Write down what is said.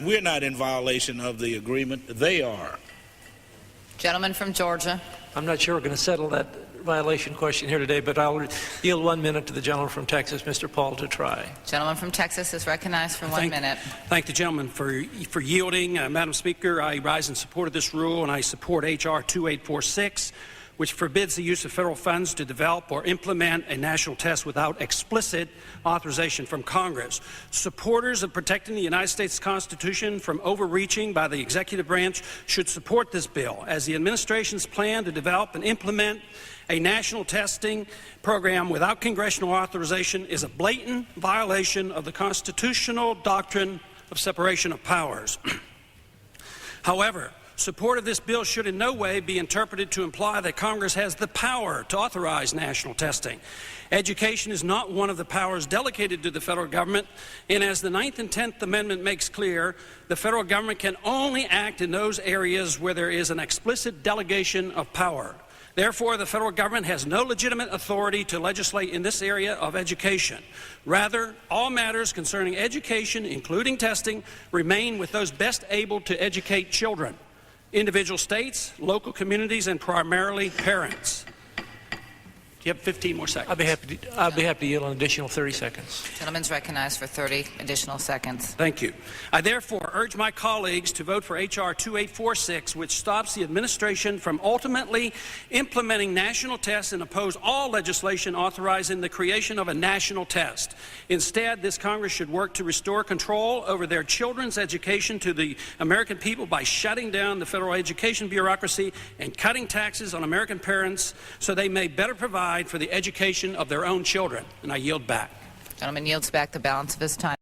We're not in violation of the agreement. They are. Gentleman from Georgia. I'm not sure we're going to settle that violation question here today, but I'll yield 1 minute to the gentleman from Texas, Mr. Paul, to try. Gentleman from Texas is recognized for 1 minute. Thank the gentleman for yielding. Madam Speaker, I rise in support of this rule, and I support H.R. 2846, which forbids the use of federal funds to develop or implement a national test without explicit authorization from Congress. Supporters of protecting the United States Constitution from overreaching by the executive branch should support this bill, as the administration's plan to develop and implement a national testing program without congressional authorization is a blatant violation of the constitutional doctrine of separation of powers. However, support of this bill should in no way be interpreted to imply that Congress has the power to authorize national testing. Education is not one of the powers delegated to the federal government, and as the 9th and 10th Amendment makes clear, the federal government can only act in those areas where there is an explicit delegation of power. Therefore, the federal government has no legitimate authority to legislate in this area of education. Rather, all matters concerning education, including testing, remain with those best able to educate children: individual states, local communities, and primarily parents. You have 15 more seconds. I'll be happy to yield an additional 30 seconds. Gentleman's recognized for 30 additional seconds. Thank you. I therefore urge my colleagues to vote for H.R. 2846, which stops the administration from ultimately implementing national tests, and oppose all legislation authorizing the creation of a national test. Instead, this Congress should work to restore control over their children's education to the American people by shutting down the federal education bureaucracy and cutting taxes on American parents so they may better provide for the education of their own children. And I yield back. Gentleman yields back the balance of his time.